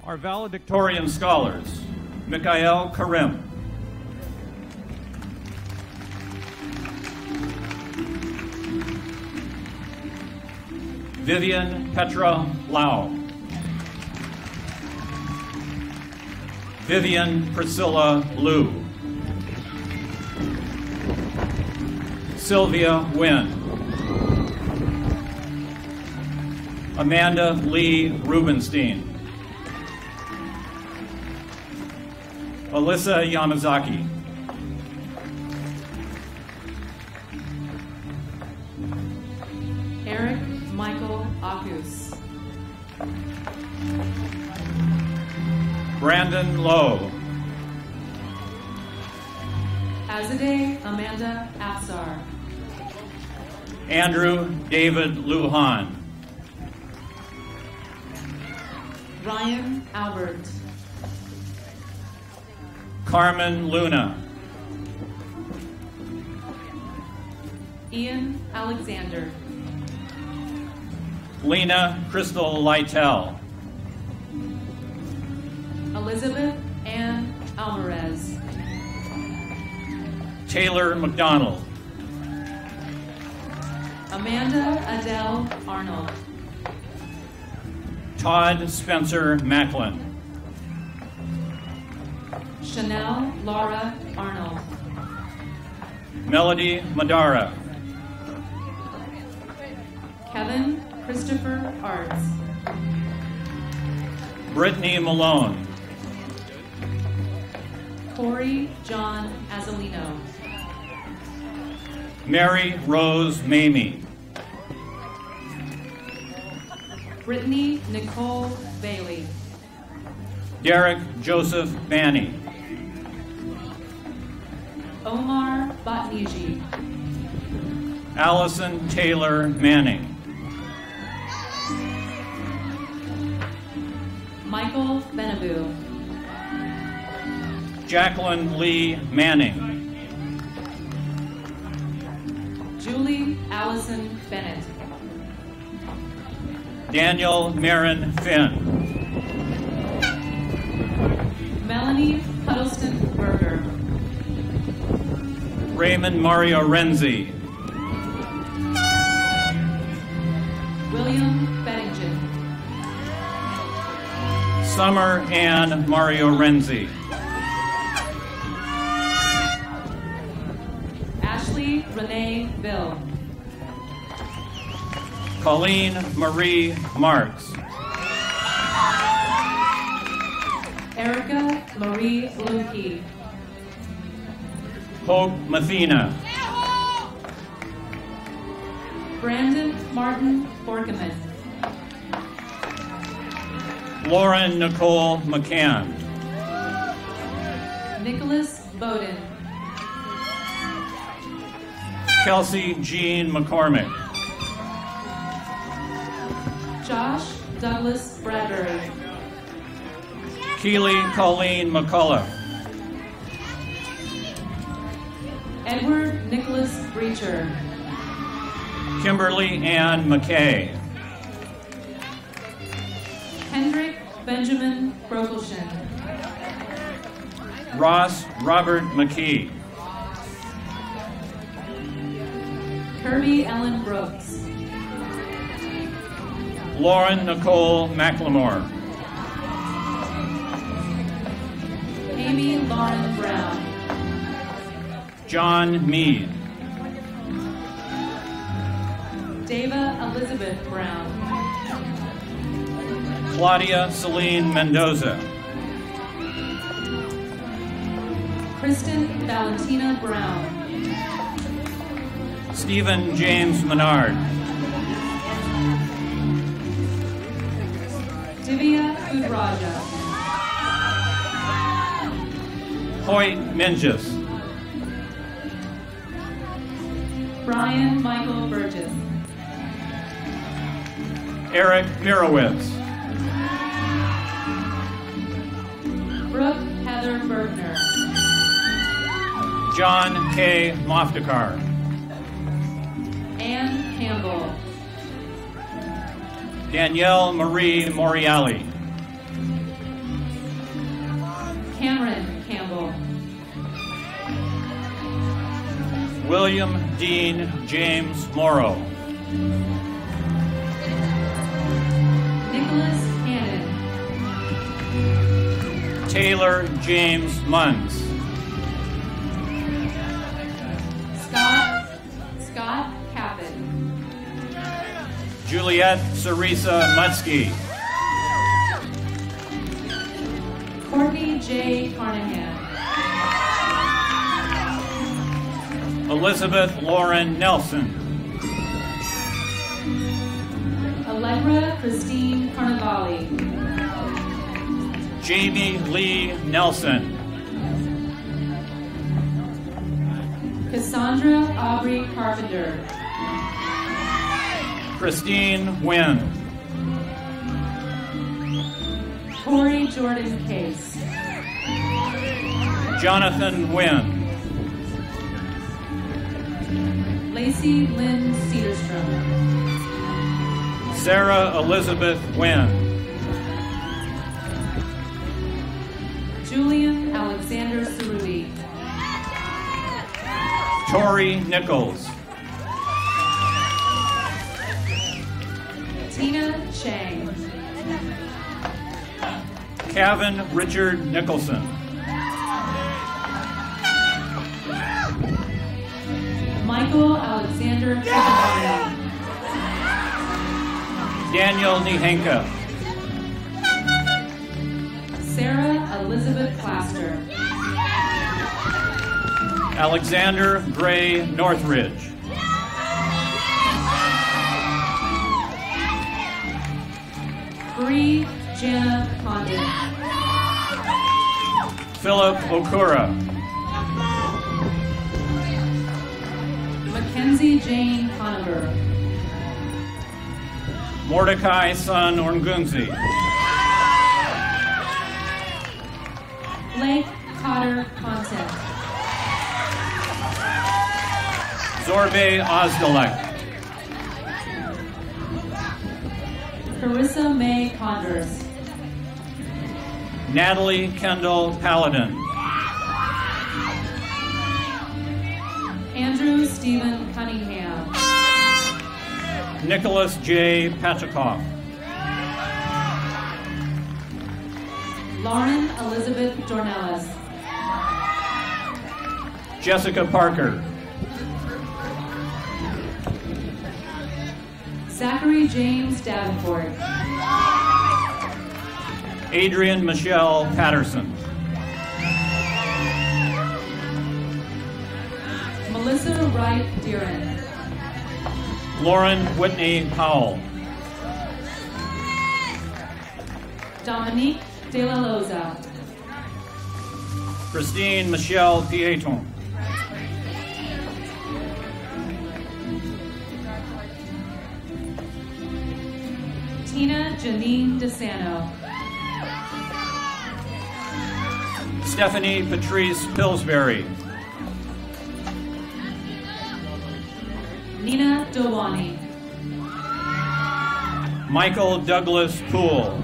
Our valedictorian scholars: Mikhail Karim, Vivian Petra Lau, Vivian Priscilla Liu, Sylvia Nguyen, Amanda Lee Rubinstein, Alyssa Yamazaki, Eric Michael Akus, Brandon Lowe, Azadeh Amanda Afsar, Andrew David Lujan, Ryan Albert, Carmen Luna, Ian Alexander, Lena Crystal Lytell, Elizabeth Ann Alvarez, Taylor McDonald, Amanda Adele Arnold, Todd Spencer Macklin, Chanel Laura Arnold, Melody Madara, Kevin Christopher Arts, Brittany Malone, Corey John Azolino, Mary Rose Mamie, Brittany Nicole Bailey, Derek Joseph Banny, Omar Batniji, Allison Taylor Manning, Michael Benabu, Jacqueline Lee Manning, Julie Allison Bennett, Daniel Marin Finn, Melanie Huddleston Berger, Raymond Mario Renzi, William Beddingen, Summer Ann Mario Renzi, Ashley Renee Bill, Colleen Marie Marks, Erica Marie Lukey, Hope Mathena, Brandon Martin Borkeman, Lauren Nicole McCann, Nicholas Bowden, Kelsey Jean McCormick, Josh Douglas Bradbury, Keely Colleen McCullough, Edward Nicholas Breacher, Kimberly Ann McKay, Hendrik Benjamin Brokelshin, Ross Robert McKee, Kirby Ellen Brooks, Lauren Nicole McLemore, Amy Lauren Brown, John Mead, Dava Elizabeth Brown, Claudia Celine Mendoza, Kristen Valentina Brown, Stephen James Menard, Divya Udraja, Hoyt Mingus, Brian Michael Burgess, Eric Mirowitz, Brooke Heather Bergner, John K. Moftakar, Ann Campbell, Danielle Marie Moriali, Cameron Campbell. William Dean James Morrow. Nicholas Hannon. Taylor James Munns. Scott Caput. Juliet Sarisa Mutsky. Courtney J. Carnahan. Elizabeth Lauren Nelson. Allegra Christine Carnavale. Jamie Lee Nelson. Cassandra Aubrey Carpenter. Christine Wynn. Corey Jordan Case. Jonathan Wynn. Lacey Lynn Cedarstrom. Sarah Elizabeth Wynn. Julian Alexander Cerruti. Tori Nichols. Tina Chang. Kevin Richard Nicholson. Michael Alexander Chiavani. Daniel Nihenka. Sarah Elizabeth Plaster. Alexander Gray Northridge. Bree Jana Condon. Philip Okura. Mackenzie Jane Conover. Mordecai Son Orngunzi. Blake Cotter Content. Zorbe Ozdalek. Carissa May Condors. Natalie Kendall Paladin. Andrew Stephen Cunningham. Nicholas J. Pachakoff. Lauren Elizabeth Dornelis. Jessica Parker. Zachary James Davenport. Adrian Michelle Patterson. Melissa Wright Deeren. Lauren Whitney Powell. Dominique De La Loza. Christine Michelle Pieton. Tina Janine DeSano. Stephanie Patrice Pillsbury. Nina Dowani. Michael Douglas Poole.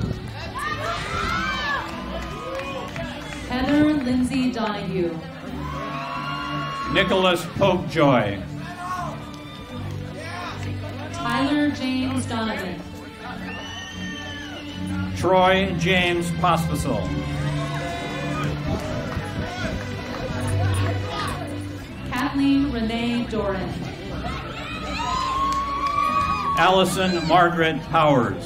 Heather Lindsay Donahue. Nicholas Popejoy. Tyler James Donovan. Troy James Pospisil. Kathleen Renee Doran. Allison Margaret Powers.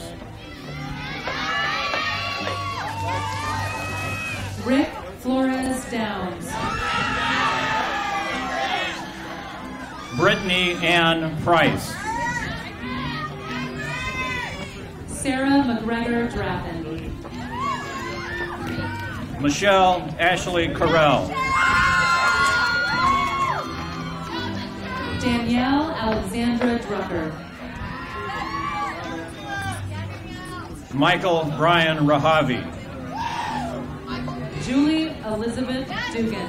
Rick Flores Downs. Brittany Ann Price. Sarah McGregor Draffin. Michelle Ashley Carell. Danielle Alexandra Drucker. Michael Brian Rahavi. Julie Elizabeth Dugan.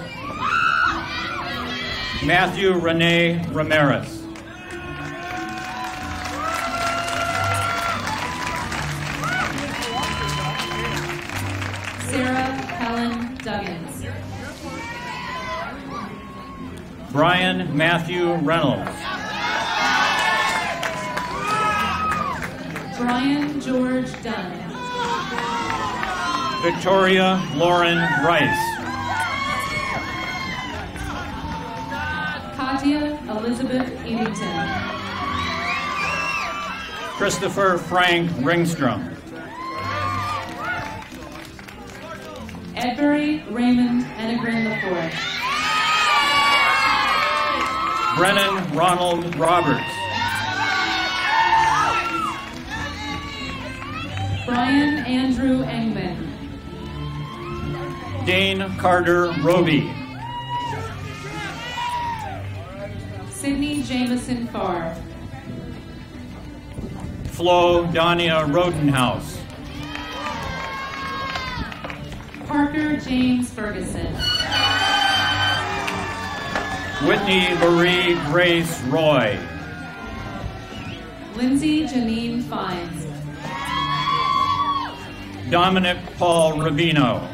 Matthew Renee Ramirez. Sarah Helen Duggins. Brian Matthew Reynolds. Brian George Dunn. Victoria Lauren Rice. Katya Elizabeth Eddington. Christopher Frank Ringstrom. Edbury Raymond Enegrin IV. Brennan Ronald Roberts. Brian Andrew Engman. Dane Carter Roby. Sidney Jameson Farr. Flo Dania Rodenhouse. Parker James Ferguson. Whitney Marie Grace Roy. Lindsay Janine Fines. Dominic Paul Rubino.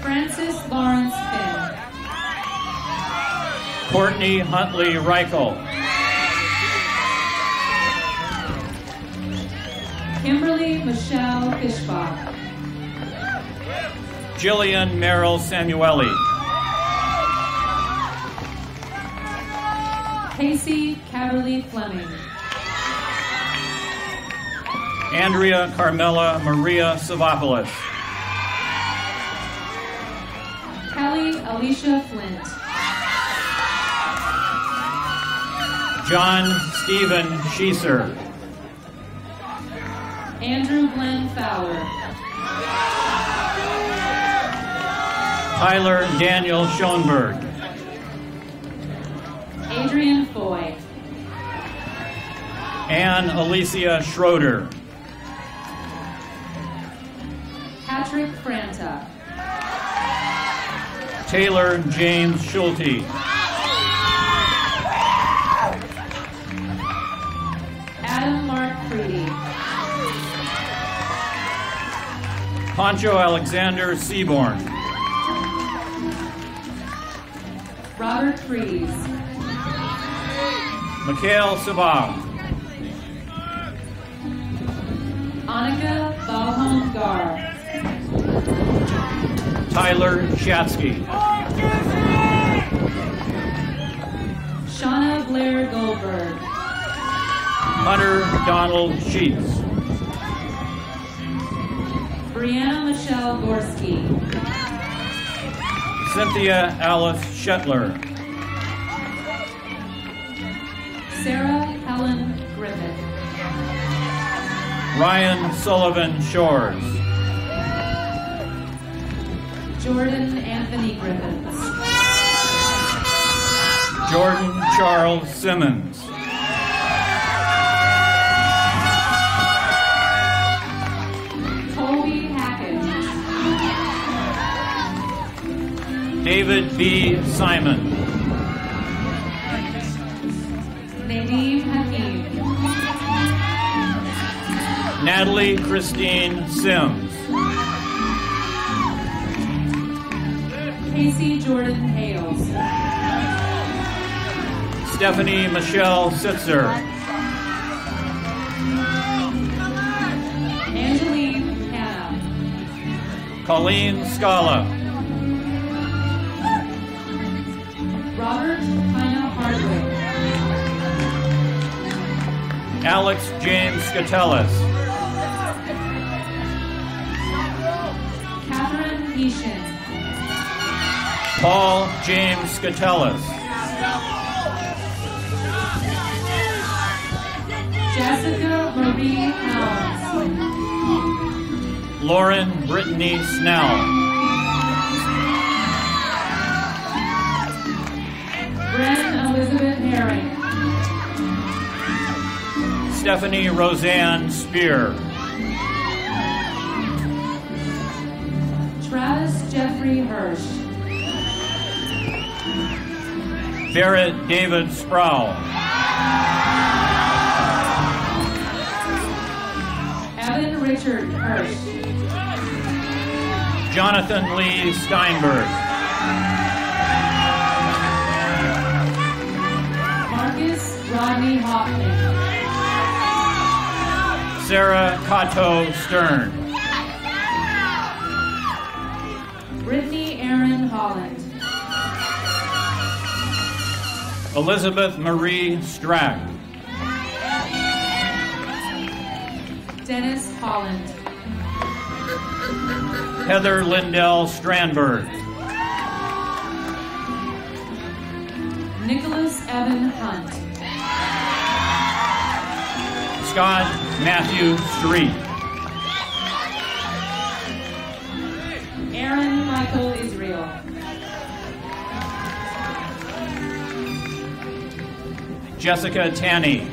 Francis Lawrence Finn. Courtney Huntley Reichel. Kimberly Michelle Fishbach. Jillian Merrill Samueli. Casey Caverly Fleming. Andrea Carmela Maria Savopoulos. Kelly Alicia Flint. John Stephen Schieser. Andrew Glenn Fowler. Tyler Daniel Schoenberg. Adrian Foy. Anne Alicia Schroeder. Patrick Franta. Taylor James Schulte. Adam Mark Freedy. Poncho Alexander Seaborn. Robert Fries. Mikhail Sabah. Annika Balham Gar. Tyler Shatsky. Shauna Blair Goldberg. Hunter Donald Sheets. Brianna Michelle Gorski. Cynthia Alice Shetler. Sarah Helen Griffith. Ryan Sullivan Shores. Jordan Anthony Griffiths. Jordan Charles Simmons. Colby Hackett. David B. Simon. Nadeem Hakeem. Natalie Christine Sims. Casey Jordan Hales. Stephanie Michelle Sitzer. Angeline Hannah. Colleen Scala. Robert Pina Hardwick. Alex James Scatellis. Catherine Eashin. Paul James Scatellis. Jessica Marie Helms. Lauren Brittany Snell. Bren Elizabeth Herring. Stephanie Roseanne Spear. Travis Jeffrey Hirsch. Barrett David Sproul. Evan Richard Hirsch. Jonathan Lee Steinberg. Marcus Rodney Hoffman. Sarah Cato Stern. Brittany Aaron Holland. Elizabeth Marie Strack. Dennis Holland. Heather Lindell Strandberg. Nicholas Evan Hunt. Scott Matthew Street. Aaron Michael Israel. Jessica Tanny.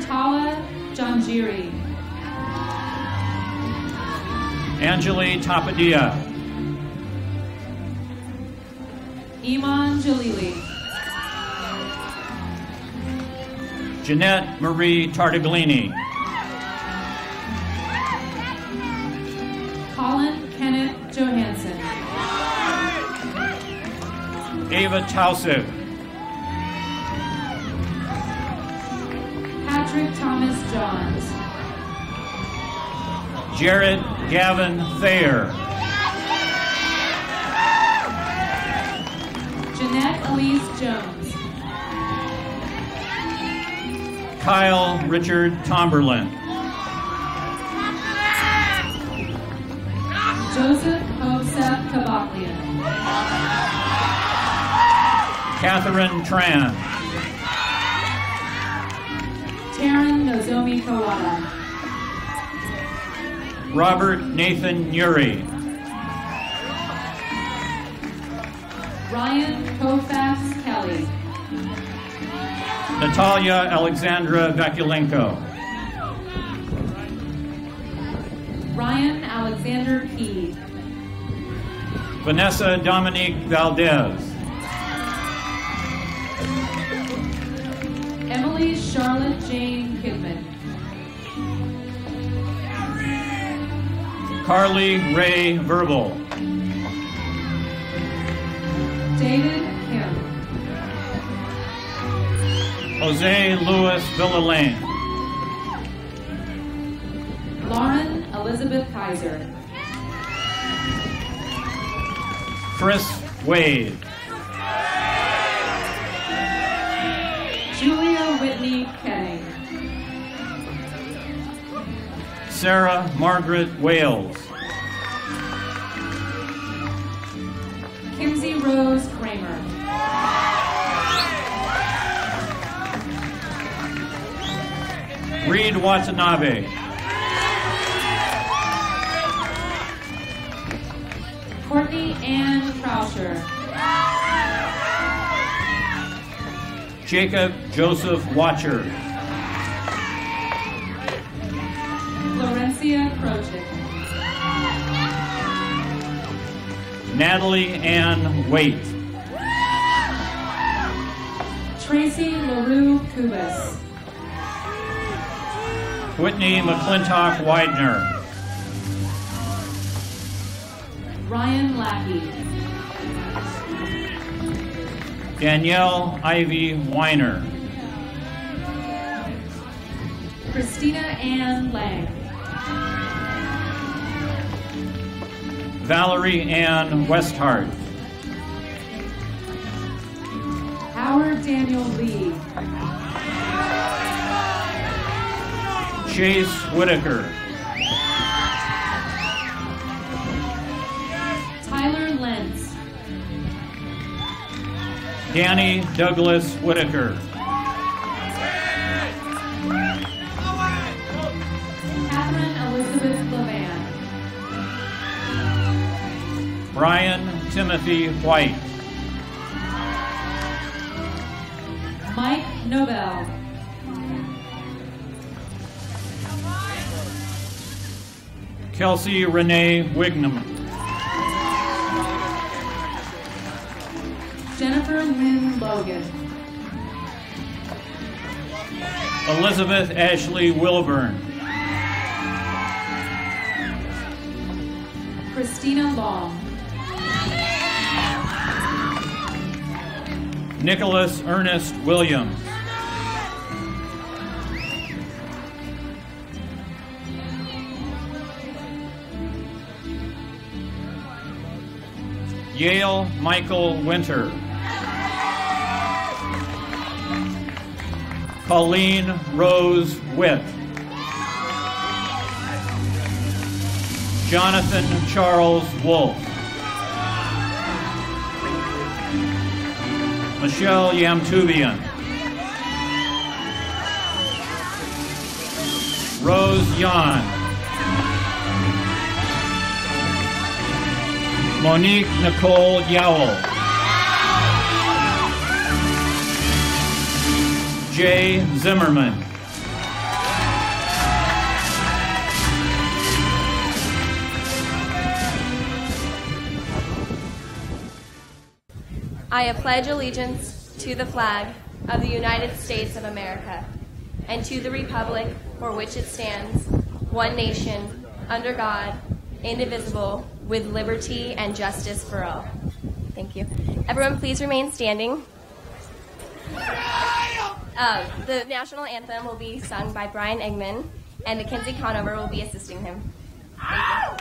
Tala Janjiri. Anjali Tapadia. Iman Jalili. Jeanette Marie Tartaglini. Colin Kenneth Johansson. Ava Tausig. Patrick Thomas Johns. Jared Gavin Thayer. Jeanette Elise Jones. Kyle Richard Tomberlin. Joseph Hosef Kabaklian. Catherine Tran. Taryn Nozomi Kawada. Robert Nathan Uri. Ryan Kofax Kelly. Natalia Alexandra Vakulenko. Ryan Alexander Key. Vanessa Dominique Valdez. Emily Charlotte Jane Kidman. Carly Ray Verbal. David Kim. Jose Luis Villalane. Lauren Elizabeth Kaiser. Chris Wade. Julia Whitney Kenning. Sarah Margaret Wales. Kimsey Rose Kramer. Reed Watanabe. Courtney Ann Krauscher. Jacob Joseph Watcher. Florencia Croce. Natalie Ann Waite. Tracy LaRue Kubas. Whitney McClintock Widener. Ryan Lackey. Danielle Ivy Weiner. Christina Ann Lang. Valerie Ann Westhart. Howard Daniel Lee. Chase Whitaker. Tyler Lentz. Danny Douglas Whitaker. Catherine Elizabeth Levan. Brian Timothy White. Mike Nobel. Kelsey Renee Wignam. Jennifer Lynn Logan. Elizabeth Ashley Wilburn. Christina Long. Nicholas Ernest Williams. Yale Michael Winter. Colleen Rose Witt. Jonathan Charles Wolf. Michelle Yamtubian. Rose Yan. Monique Nicole Yowell. Jay Zimmerman. I pledge allegiance to the flag of the United States of America and to the republic for which it stands, one nation, under God, indivisible, with liberty and justice for all. Thank you. Everyone, please remain standing. The national anthem will be sung by Brian Eggman, and Mackenzie Conover will be assisting him. Thank you.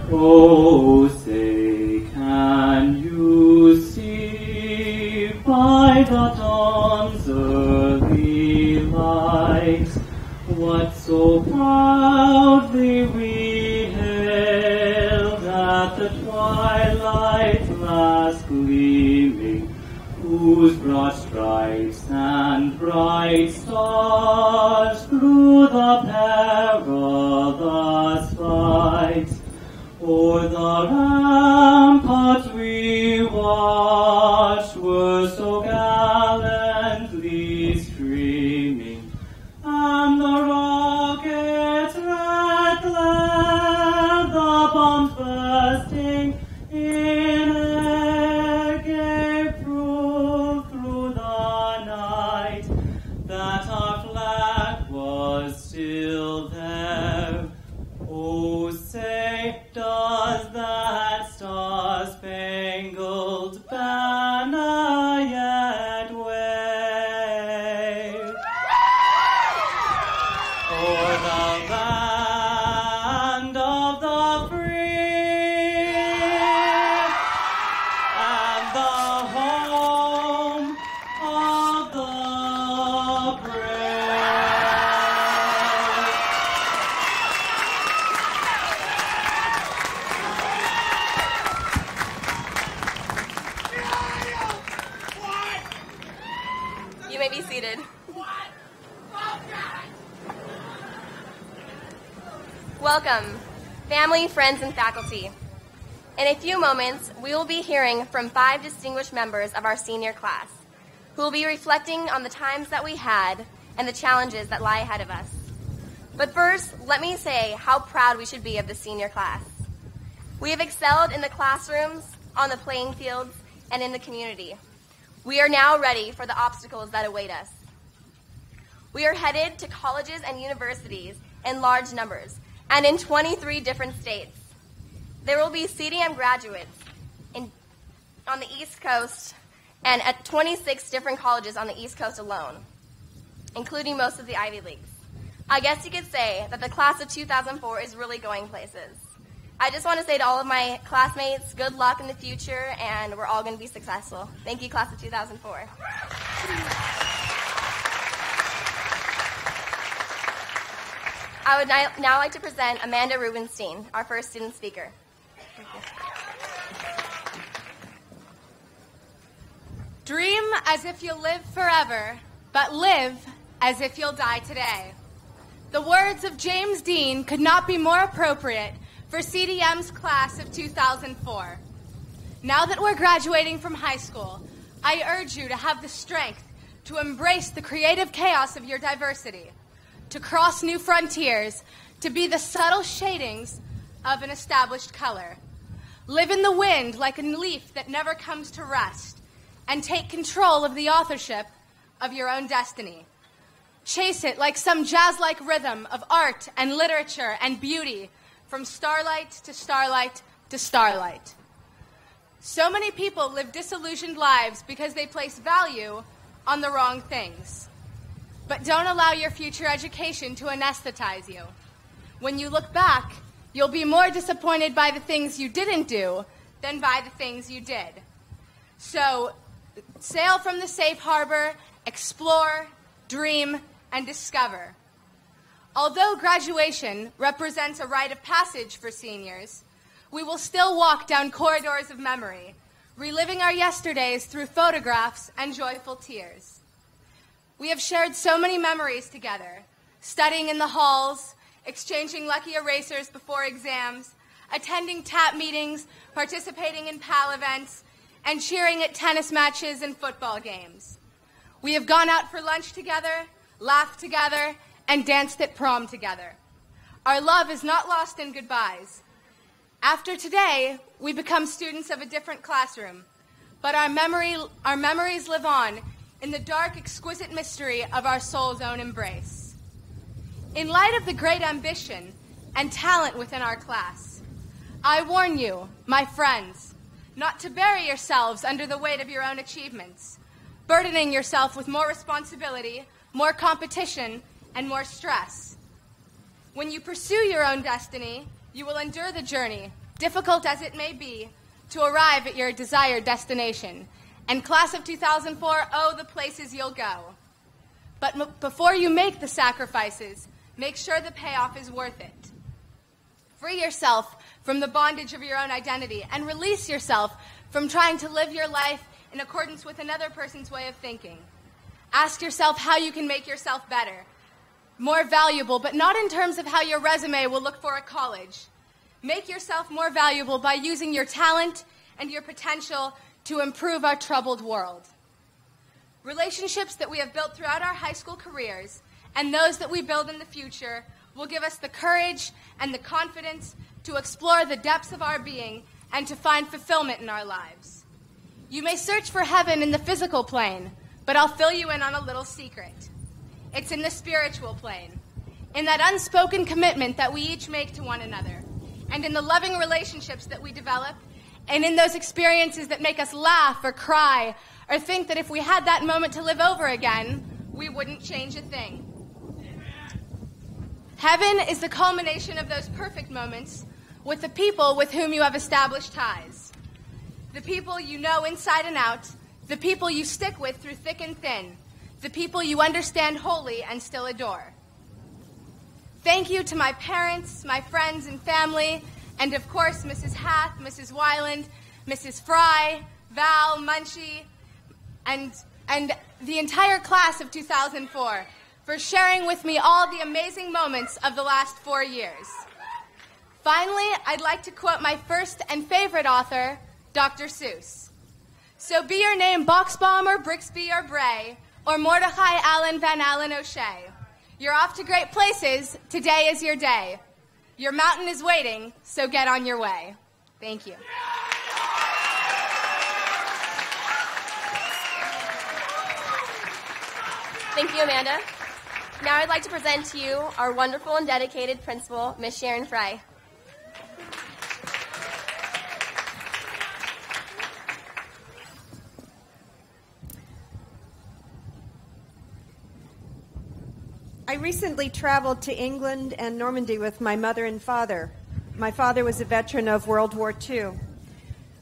Oh, say, can you see by the dawn's early light what so proudly we hailed at the twilight last gleaming, whose broad stripes and bright stars through the perilous fight o'er the ramparts we watched were so gallantly streaming, and the rockets red glare, the bombs bursting in air, gave proof through the night that our flag was still there. Oh, say, does that star-spangled banner yet wave o'er the land of the free and the home of the brave? You may be seated. Welcome, family, friends, and faculty. In a few moments, we will be hearing from 5 distinguished members of our senior class, who will be reflecting on the times that we had and the challenges that lie ahead of us. But first, let me say how proud we should be of the senior class. We have excelled in the classrooms, on the playing fields, and in the community. We are now ready for the obstacles that await us. We are headed to colleges and universities in large numbers and in 23 different states. There will be CDM graduates on the East Coast and at 26 different colleges on the East Coast alone, including most of the Ivy Leagues. I guess you could say that the class of 2004 is really going places. I just want to say to all of my classmates, good luck in the future, and we're all going to be successful. Thank you, class of 2004. I would now like to present Amanda Rubinstein, our first student speaker. Dream as if you'll live forever, but live as if you'll die today. The words of James Dean could not be more appropriate for CDM's class of 2004. Now that we're graduating from high school, I urge you to have the strength to embrace the creative chaos of your diversity, to cross new frontiers, to be the subtle shadings of an established color. Live in the wind like a leaf that never comes to rest, and take control of the authorship of your own destiny. Chase it like some jazz-like rhythm of art and literature and beauty, from starlight to starlight to starlight. So many people live disillusioned lives because they place value on the wrong things. But don't allow your future education to anesthetize you. When you look back, you'll be more disappointed by the things you didn't do than by the things you did. So, sail from the safe harbor, explore, dream, and discover. Although graduation represents a rite of passage for seniors, we will still walk down corridors of memory, reliving our yesterdays through photographs and joyful tears. We have shared so many memories together, studying in the halls, exchanging lucky erasers before exams, attending TAP meetings, participating in PAL events, and cheering at tennis matches and football games. We have gone out for lunch together, laughed together, and danced at prom together. Our love is not lost in goodbyes. After today, we become students of a different classroom, but our memories live on in the dark, exquisite mystery of our soul's own embrace. In light of the great ambition and talent within our class, I warn you, my friends, not to bury yourselves under the weight of your own achievements, burdening yourself with more responsibility, more competition, and more stress. When you pursue your own destiny, you will endure the journey, difficult as it may be, to arrive at your desired destination. And class of 2004, oh, the places you'll go. But before you make the sacrifices, make sure the payoff is worth it. Free yourself from the bondage of your own identity and release yourself from trying to live your life in accordance with another person's way of thinking. Ask yourself how you can make yourself better, more valuable, but not in terms of how your resume will look for a college. Make yourself more valuable by using your talent and your potential to improve our troubled world. Relationships that we have built throughout our high school careers and those that we build in the future will give us the courage and the confidence to explore the depths of our being and to find fulfillment in our lives. You may search for heaven in the physical plane, but I'll fill you in on a little secret. It's in the spiritual plane, in that unspoken commitment that we each make to one another, and in the loving relationships that we develop, and in those experiences that make us laugh or cry or think that if we had that moment to live over again, we wouldn't change a thing. Heaven is the culmination of those perfect moments with the people with whom you have established ties. The people you know inside and out, the people you stick with through thick and thin, the people you understand wholly and still adore. Thank you to my parents, my friends and family, and of course Mrs. Hath, Mrs. Weiland, Mrs. Frye, Val, Munchie, and the entire class of 2004 for sharing with me all the amazing moments of the last 4 years. Finally, I'd like to quote my first and favorite author, Dr. Seuss. So be your name Boxbaum or Brixby or Bray, or Mordecai Allen Van Allen O'Shea. You're off to great places. Today is your day. Your mountain is waiting, so get on your way. Thank you. Thank you, Amanda. Now I'd like to present to you our wonderful and dedicated principal, Miss Sharon Frye. I recently traveled to England and Normandy with my mother and father. My father was a veteran of World War II.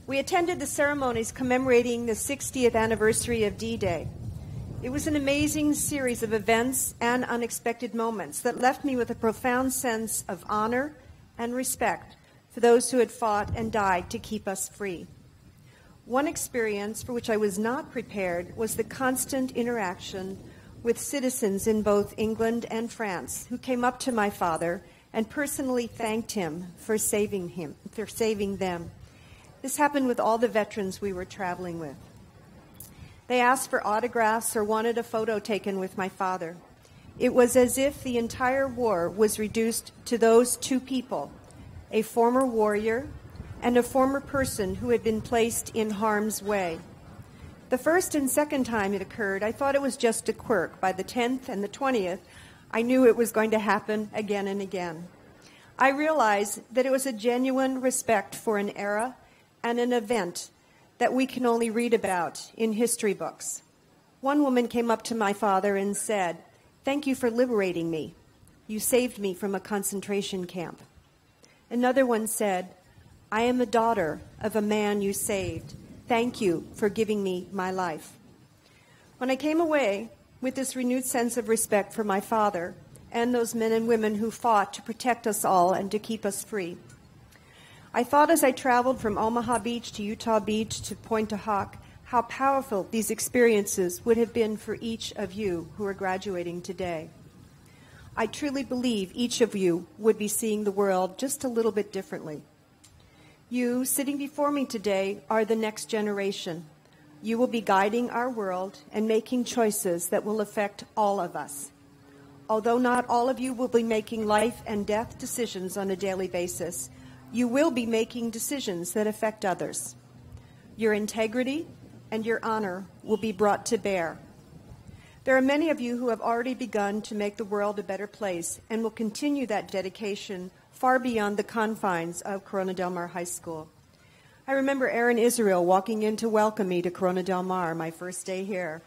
We attended the ceremonies commemorating the 60th anniversary of D-Day. It was an amazing series of events and unexpected moments that left me with a profound sense of honor and respect for those who had fought and died to keep us free. One experience for which I was not prepared was the constant interaction with citizens in both England and France who came up to my father and personally thanked him for saving them. This happened with all the veterans we were traveling with. They asked for autographs or wanted a photo taken with my father. It was as if the entire war was reduced to those two people, a former warrior and a former person who had been placed in harm's way. The first and second time it occurred, I thought it was just a quirk. By the 10th and the 20th, I knew it was going to happen again and again. I realized that it was a genuine respect for an era and an event that we can only read about in history books. One woman came up to my father and said, "Thank you for liberating me. You saved me from a concentration camp." Another one said, "I am a daughter of a man you saved. Thank you for giving me my life." When I came away with this renewed sense of respect for my father and those men and women who fought to protect us all and to keep us free, I thought as I traveled from Omaha Beach to Utah Beach to Pointe du Hoc how powerful these experiences would have been for each of you who are graduating today. I truly believe each of you would be seeing the world just a little bit differently. You, sitting before me today, are the next generation. You will be guiding our world and making choices that will affect all of us. Although not all of you will be making life and death decisions on a daily basis, you will be making decisions that affect others. Your integrity and your honor will be brought to bear. There are many of you who have already begun to make the world a better place and will continue that dedication far beyond the confines of Corona Del Mar High School. I remember Aaron Israel walking in to welcome me to Corona Del Mar, my first day here.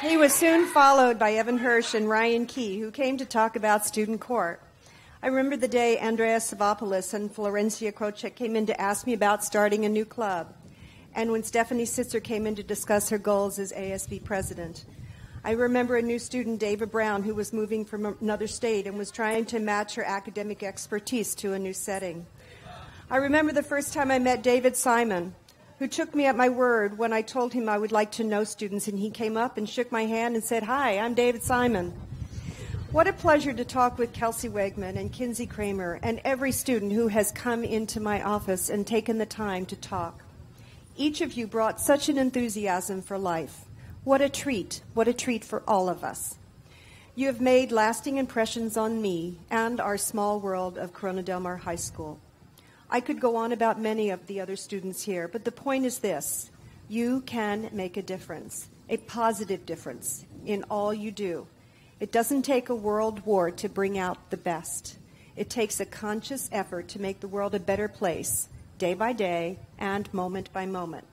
He was soon followed by Evan Hirsch and Ryan Key, who came to talk about student court. I remember the day Andreas Savopoulos and Florencia Krocek came in to ask me about starting a new club, and when Stephanie Sitzer came in to discuss her goals as ASB president. I remember a new student, David Brown, who was moving from another state and was trying to match her academic expertise to a new setting. I remember the first time I met David Simon, who took me at my word when I told him I would like to know students, and he came up and shook my hand and said, "Hi, I'm David Simon." What a pleasure to talk with Kelsey Wegman and Kinsey Kramer and every student who has come into my office and taken the time to talk. Each of you brought such an enthusiasm for life. What a treat for all of us. You have made lasting impressions on me and our small world of Corona Del Mar High School. I could go on about many of the other students here, but the point is this: you can make a difference, a positive difference, in all you do. It doesn't take a world war to bring out the best. It takes a conscious effort to make the world a better place, day by day and moment by moment.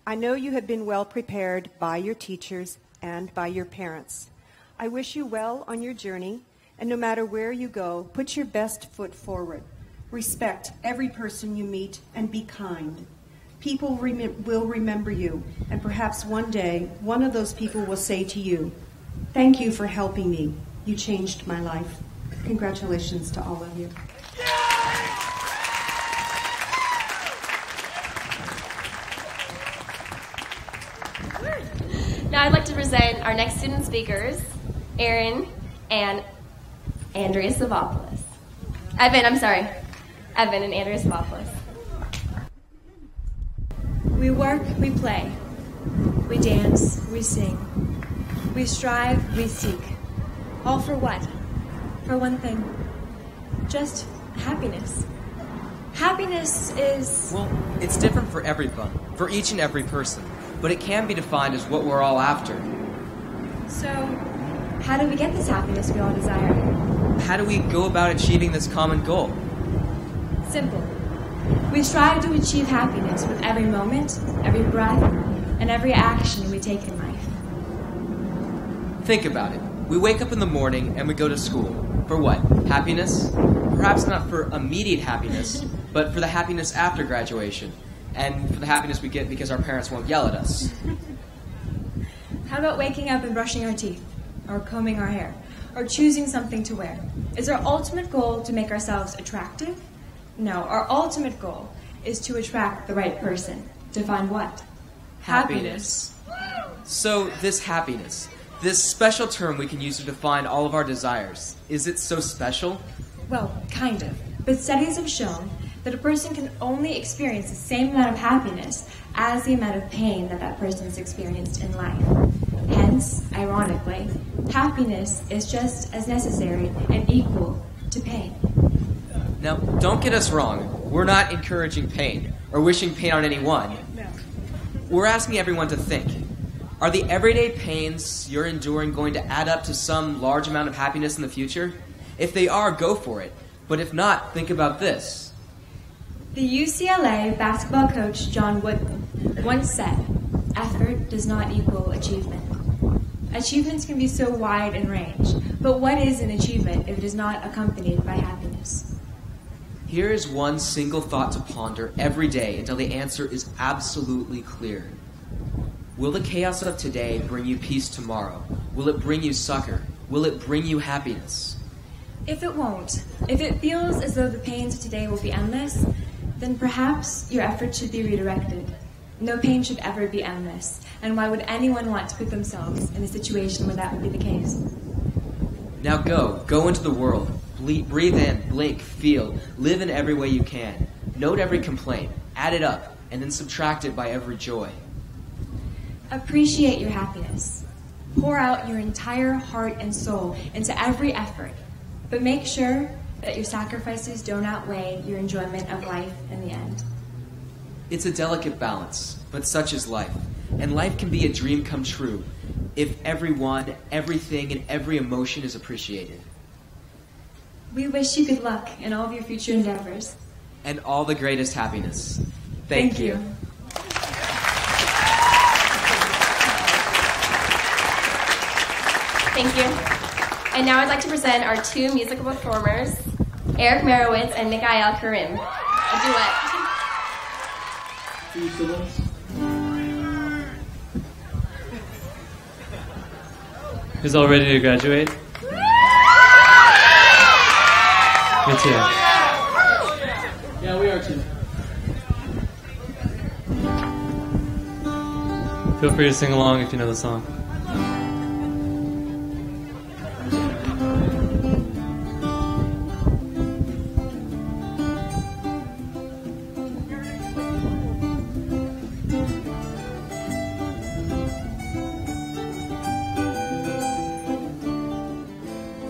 I know you have been well prepared by your teachers and by your parents. I wish you well on your journey, and no matter where you go, put your best foot forward. Respect every person you meet and be kind. People will remember you, and perhaps one day, one of those people will say to you, "Thank you for helping me. You changed my life." Congratulations to all of you. Now I'd like to present our next student speakers, Aaron and Andrea Savopoulos. Evan and Andrea Savopoulos. We work, we play. We dance, we sing. We strive, we seek. All for what? For one thing. Just happiness. Happiness is... Well, it's different for everyone, for each and every person, but it can be defined as what we're all after. So, how do we get this happiness we all desire? How do we go about achieving this common goal? Simple. We strive to achieve happiness with every moment, every breath, and every action we take in life. Think about it. We wake up in the morning and we go to school. For what? Happiness? Perhaps not for immediate happiness, but for the happiness after graduation, and for the happiness we get because our parents won't yell at us. How about waking up and brushing our teeth, or combing our hair, or choosing something to wear? Is our ultimate goal to make ourselves attractive? No, our ultimate goal is to attract the right person. To find what? Happiness. So this happiness, this special term we can use to define all of our desires, is it so special? Well, kind of. But studies have shown that a person can only experience the same amount of happiness as the amount of pain that that person has experienced in life. Hence, ironically, happiness is just as necessary and equal to pain. Now, don't get us wrong. We're not encouraging pain or wishing pain on anyone. No. We're asking everyone to think. Are the everyday pains you're enduring going to add up to some large amount of happiness in the future? If they are, go for it. But if not, think about this. The UCLA basketball coach John Wooden once said, "Effort does not equal achievement." Achievements can be so wide in range, but what is an achievement if it is not accompanied by happiness? Here is one single thought to ponder every day until the answer is absolutely clear. Will the chaos of today bring you peace tomorrow? Will it bring you succor? Will it bring you happiness? If it won't, if it feels as though the pains of today will be endless, then perhaps your efforts should be redirected. No pain should ever be endless, and why would anyone want to put themselves in a situation where that would be the case? Now go into the world. Breathe in, blink, feel, live in every way you can. Note every complaint, add it up, and then subtract it by every joy. Appreciate your happiness. Pour out your entire heart and soul into every effort, but make sure that your sacrifices don't outweigh your enjoyment of life in the end. It's a delicate balance, but such is life. And life can be a dream come true if everyone, everything, and every emotion is appreciated. We wish you good luck in all of your future endeavors. And all the greatest happiness. Thank you. Thank you. And now I'd like to present our two musical performers, Eric Merowitz and Mikhail Karim, a duet. Who's all ready to graduate? Me too. Yeah, we are too. Feel free to sing along if you know the song.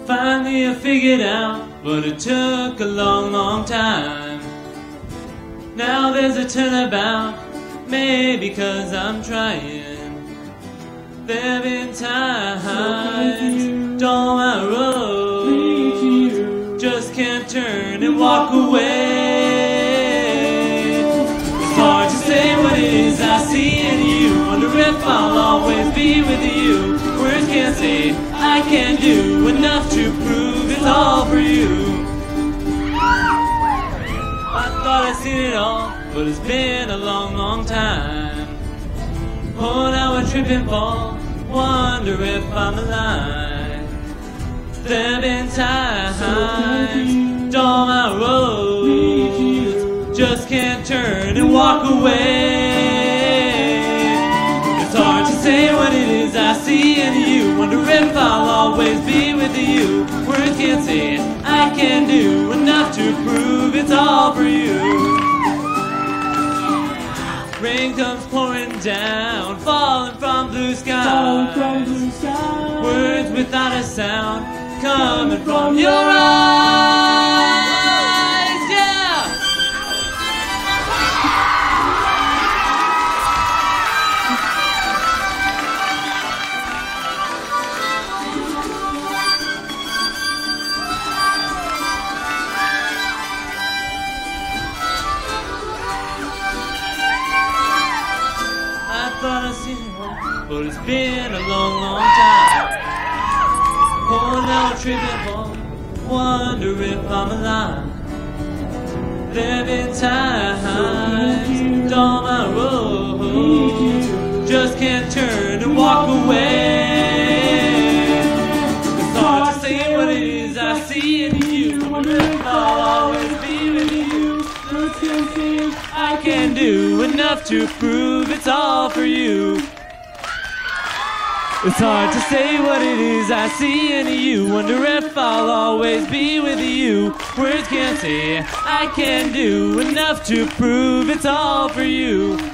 Finally I figured out, but it took a long, long time. Now there's a turnabout, maybe 'cause I'm trying. There've been times down my road, just can't turn and walk away. It's hard to say what it is I see in you, wonder if I'll always be with you. Words can't say, I can't do enough to prove it's all for you. I thought I'd seen it all, but it's been a long, long time. Oh, now I trip and fall, wonder if I'm alive. There've been times down my road, just can't turn and walk away. It's hard to say what it is I see in you, wonder if I'll always be with you. Words can't say I can't do enough to prove it's all for you. Rain comes pouring down, falling from blue skies. Words without a sound, coming from your eyes, yeah! I thought I'd seen it all, but it's been a long, long time. Oh, now I'm tripping home, wonder if I'm alive. There've been times down my road, just can't turn and walk away. It's hard to say what it is I see in you, wonder if I'll always be with you. Words can't say I can't do enough to prove it's all for you. It's hard to say what it is I see in you. Wonder if I'll always be with you. Words can't say I can't do enough to prove it's all for you. It's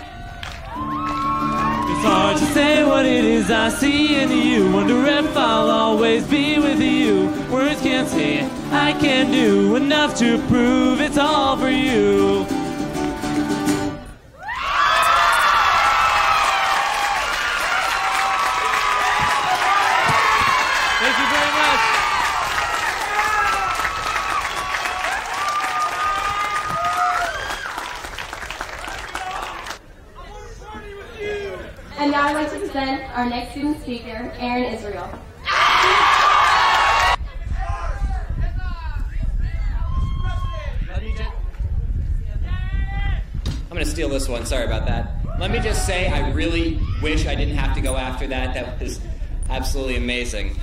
hard to say what it is I see in you. Wonder if I'll always be with you. Words can't say I can't do enough to prove it's all for you. Thank you very much. And now I'd like to present our next student speaker, Aaron Israel. I'm going to steal this one. Sorry about that. Let me just say I really wish I didn't have to go after that. That was absolutely amazing.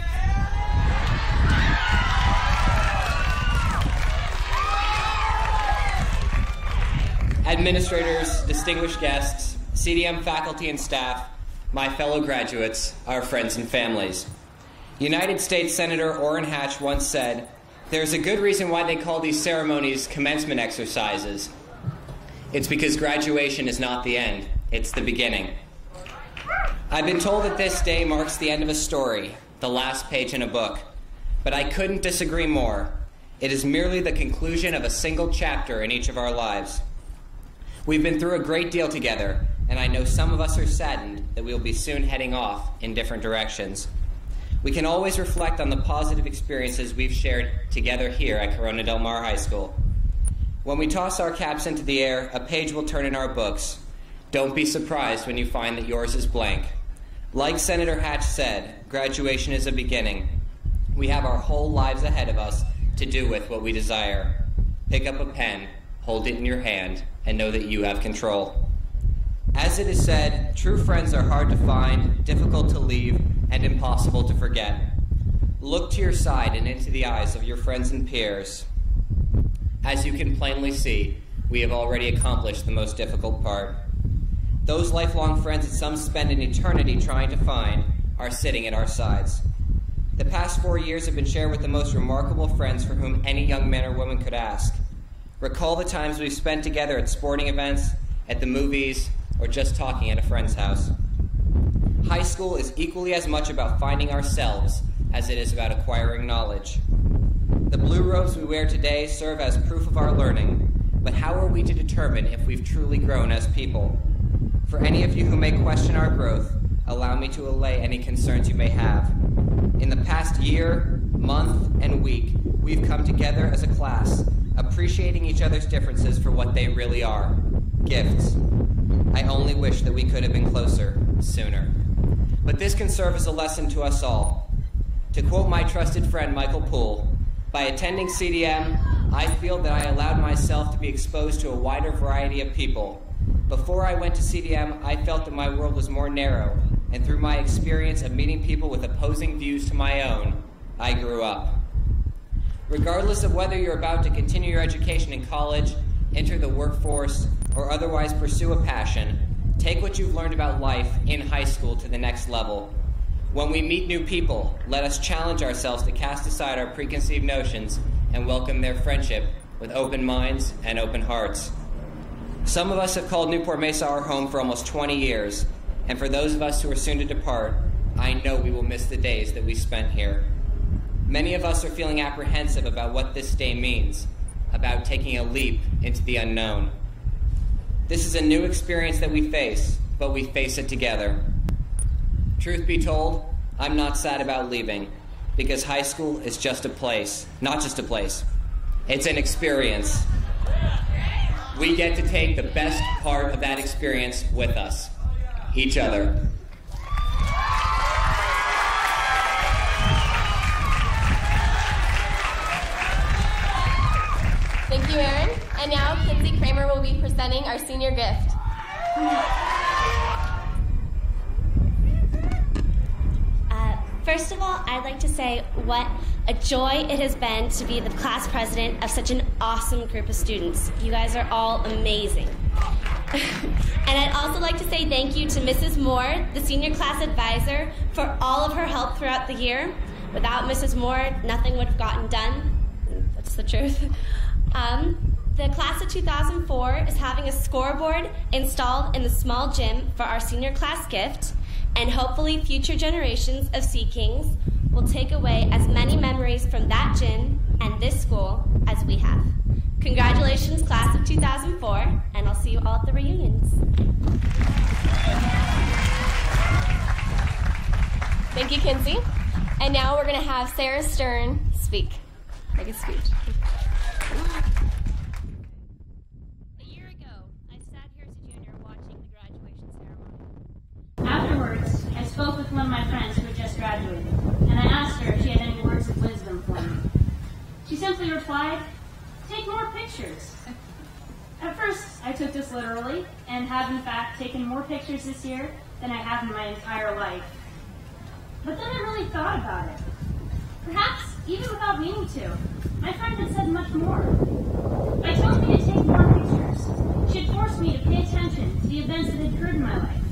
Administrators, distinguished guests, CDM faculty and staff, my fellow graduates, our friends and families. United States Senator Orrin Hatch once said, "There's a good reason why they call these ceremonies commencement exercises. It's because graduation is not the end, it's the beginning." I've been told that this day marks the end of a story, the last page in a book, but I couldn't disagree more. It is merely the conclusion of a single chapter in each of our lives. We've been through a great deal together, and I know some of us are saddened that we'll be soon heading off in different directions. We can always reflect on the positive experiences we've shared together here at Corona Del Mar High School. When we toss our caps into the air, a page will turn in our books. Don't be surprised when you find that yours is blank. Like Senator Hatch said, graduation is a beginning. We have our whole lives ahead of us to do with what we desire. Pick up a pen, hold it in your hand, and know that you have control. As it is said, true friends are hard to find, difficult to leave, and impossible to forget. Look to your side and into the eyes of your friends and peers. As you can plainly see, we have already accomplished the most difficult part. Those lifelong friends that some spend an eternity trying to find are sitting at our sides. The past 4 years have been shared with the most remarkable friends for whom any young man or woman could ask. Recall the times we've spent together at sporting events, at the movies, or just talking at a friend's house. High school is equally as much about finding ourselves as it is about acquiring knowledge. The blue robes we wear today serve as proof of our learning, but how are we to determine if we've truly grown as people? For any of you who may question our growth, allow me to allay any concerns you may have. In the past year, month, and week, we've come together as a class, appreciating each other's differences for what they really are, gifts. I only wish that we could have been closer sooner. But this can serve as a lesson to us all. To quote my trusted friend Michael Poole, by attending CDM, I feel that I allowed myself to be exposed to a wider variety of people. Before I went to CDM, I felt that my world was more narrow, and through my experience of meeting people with opposing views to my own, I grew up. Regardless of whether you're about to continue your education in college, enter the workforce, or otherwise pursue a passion, take what you've learned about life in high school to the next level. When we meet new people, let us challenge ourselves to cast aside our preconceived notions and welcome their friendship with open minds and open hearts. Some of us have called Newport Mesa our home for almost 20 years, and for those of us who are soon to depart, I know we will miss the days that we spent here. Many of us are feeling apprehensive about what this day means, about taking a leap into the unknown. This is a new experience that we face, but we face it together. Truth be told, I'm not sad about leaving, because high school is just a place, not just a place. It's an experience. We get to take the best part of that experience with us, each other. Thank you, Aaron. And now, Kinsey Kramer will be presenting our senior gift. First of all, I'd like to say what a joy it has been to be the class president of such an awesome group of students. You guys are all amazing. And I'd also like to say thank you to Mrs. Moore, the senior class advisor, for all of her help throughout the year. Without Mrs. Moore, nothing would have gotten done. That's the truth. The class of 2004 is having a scoreboard installed in the small gym for our senior class gift, and hopefully future generations of Sea Kings will take away as many memories from that gym and this school as we have. Congratulations, class of 2004, and I'll see you all at the reunions. Thank you, Kinsey. And now we're going to have Sarah Stern speak. Make a speech. A year ago, I sat here as a junior watching the graduation ceremony. Afterwards, I spoke with one of my friends who had just graduated, and I asked her if she had any words of wisdom for me. She simply replied, "Take more pictures." At first, I took this literally, and have in fact taken more pictures this year than I have in my entire life. But then I really thought about it. Perhaps, even without meaning to, my friend had said much more. By telling me to take more pictures, she had forced me to pay attention to the events that had occurred in my life.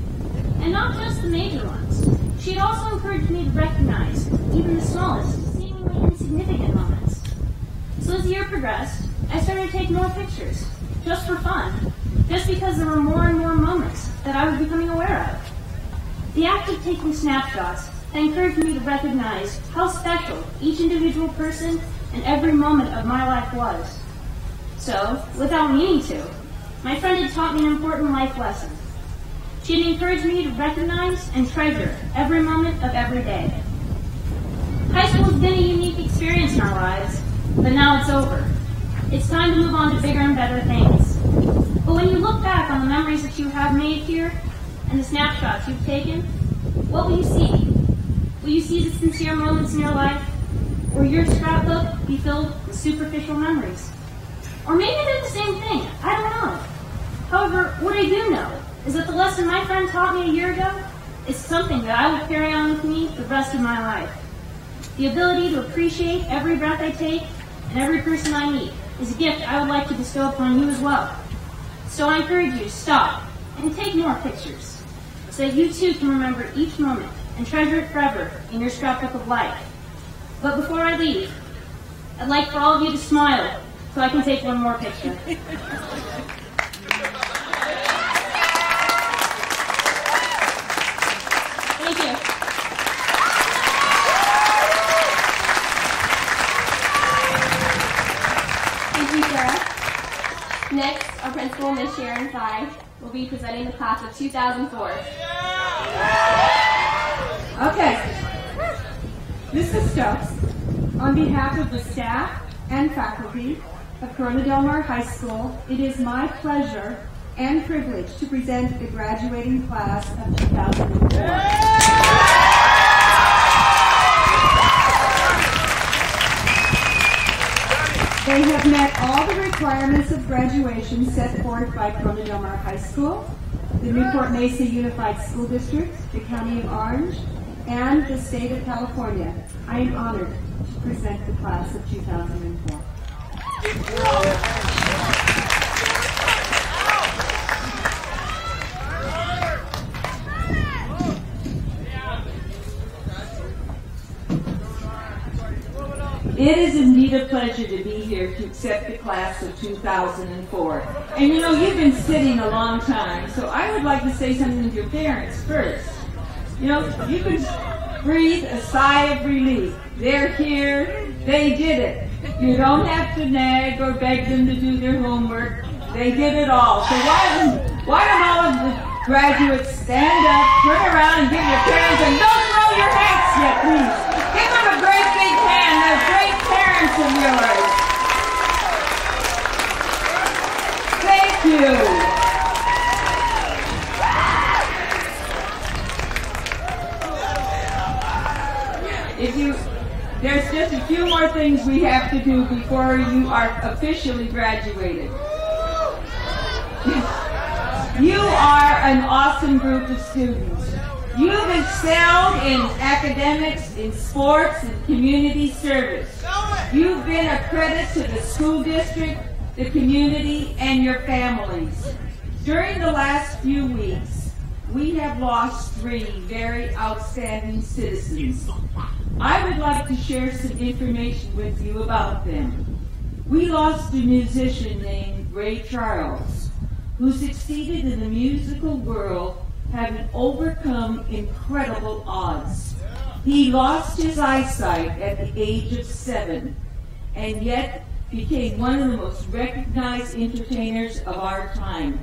And not just the major ones. She had also encouraged me to recognize even the smallest, seemingly insignificant moments. So as the year progressed, I started to take more pictures, just for fun, just because there were more and more moments that I was becoming aware of. The act of taking snapshots encouraged me to recognize how special each individual person and every moment of my life was. So, without meaning to, my friend had taught me an important life lesson. She had encouraged me to recognize and treasure every moment of every day. High school has been a unique experience in our lives, but now it's over. It's time to move on to bigger and better things. But when you look back on the memories that you have made here and the snapshots you've taken, what will you see? Will you see the sincere moments in your life? Or your scrapbook be filled with superficial memories? Or maybe they're the same thing. I don't know. However, what I do know is that the lesson my friend taught me a year ago is something that I will carry on with me the rest of my life. The ability to appreciate every breath I take and every person I meet is a gift I would like to bestow upon you as well. So I encourage you to stop and take more pictures so that you too can remember each moment and treasure it forever in your scrapbook of life. But before I leave, I'd like for all of you to smile so I can take one more picture. Thank you. Thank you, Sarah. Next, our principal, Ms. Sharon Frye, will be presenting the class of 2004. Okay. Mrs. Stokes, on behalf of the staff and faculty of Corona Del Mar High School, it is my pleasure and privilege to present the graduating class of 2004. They have met all the requirements of graduation set forth by Corona Del Mar High School, the Newport Mesa Unified School District, the County of Orange, and the State of California. I am honored to present the class of 2004. It is indeed a pleasure to be here to accept the class of 2004. And you know, you've been sitting a long time, so I would like to say something to your parents first. You know, you can breathe a sigh of relief. They're here, they did it. You don't have to nag or beg them to do their homework. They did it all. So why don't all of the graduates stand up, turn around, and give your parents, and don't throw your hats yet, please. Give them a great big hand. They're great parents of yours. Thank you. There's just a few more things we have to do before you are officially graduated. You are an awesome group of students. You've excelled in academics, in sports, and community service. You've been a credit to the school district, the community, and your families. During the last few weeks, we have lost 3 very outstanding citizens. I would like to share some information with you about them. We lost a musician named Ray Charles, who succeeded in the musical world, having overcome incredible odds. He lost his eyesight at the age of 7, and yet became one of the most recognized entertainers of our time,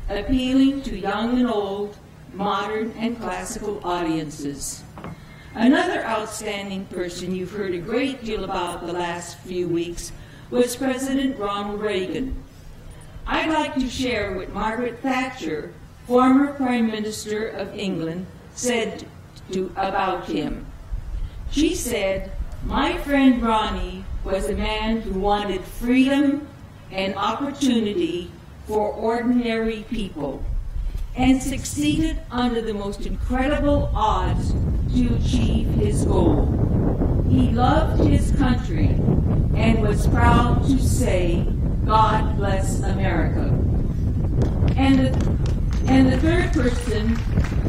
appealing to young and old, modern and classical audiences. Another outstanding person you've heard a great deal about the last few weeks was President Ronald Reagan. I'd like to share what Margaret Thatcher, former Prime Minister of England, said about him. She said, "My friend Ronnie was a man who wanted freedom and opportunity for ordinary people, and succeeded under the most incredible odds to achieve his goal. He loved his country and was proud to say, 'God bless America.'" And the third person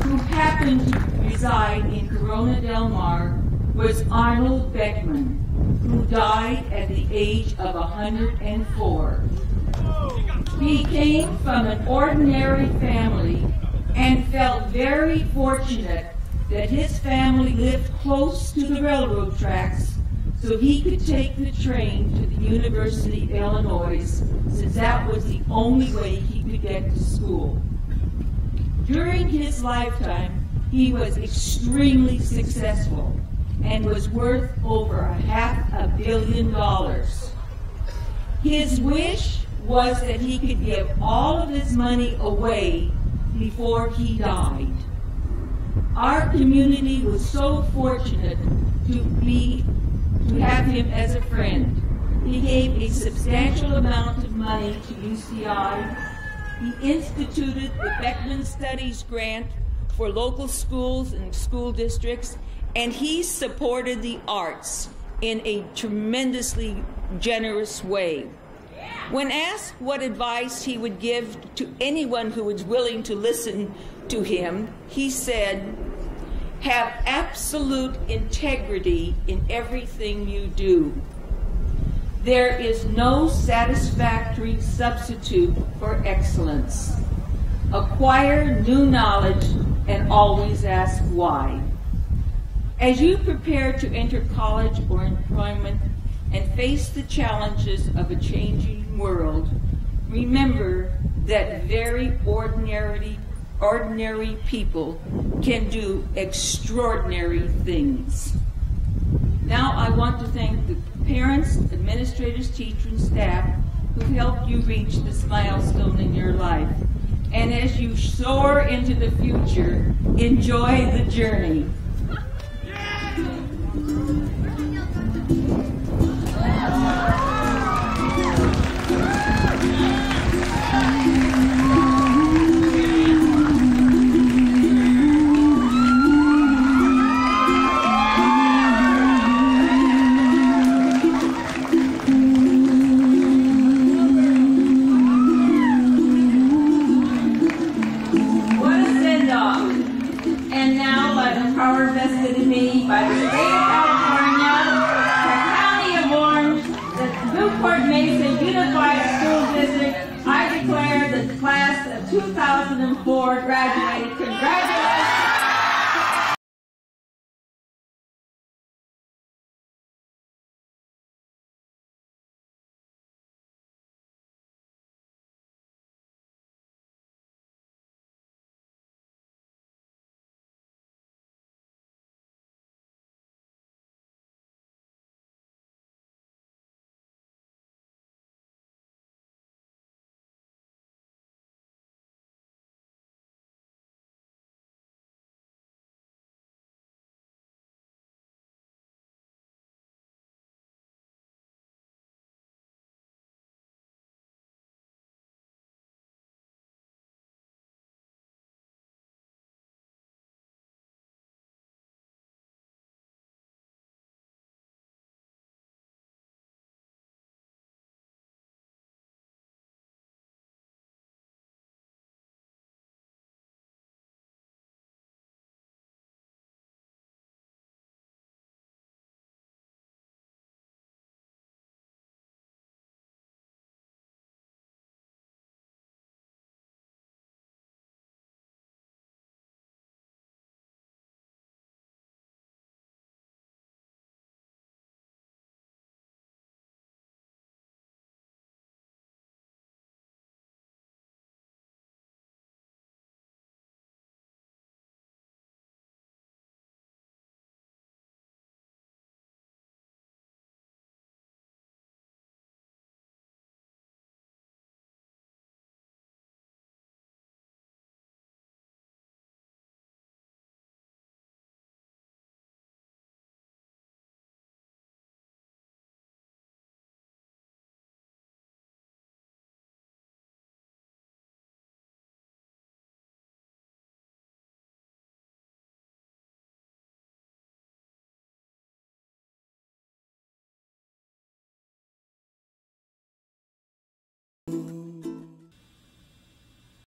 who happened to reside in Corona del Mar was Arnold Beckman, who died at the age of 104. He came from an ordinary family and felt very fortunate that his family lived close to the railroad tracks so he could take the train to the University of Illinois, since that was the only way he could get to school. During his lifetime, he was extremely successful and was worth over $500 million. His wish was that he could give all of his money away before he died. Our community was so fortunate to have him as a friend. He gave a substantial amount of money to UCI. He instituted the Beckman Studies Grant for local schools and school districts, and he supported the arts in a tremendously generous way. When asked what advice he would give to anyone who was willing to listen to him, he said, "Have absolute integrity in everything you do. There is no satisfactory substitute for excellence. Acquire new knowledge and always ask why." As you prepare to enter college or employment and face the challenges of a changing world, remember that very ordinary people can do extraordinary things. Now I want to thank the parents, administrators, teachers, and staff who helped you reach this milestone in your life. And as you soar into the future, enjoy the journey. By the state of California, the County of Orange, the Newport Mesa Unified School District, I declare that the class of 2004 graduated. Congratulations. you.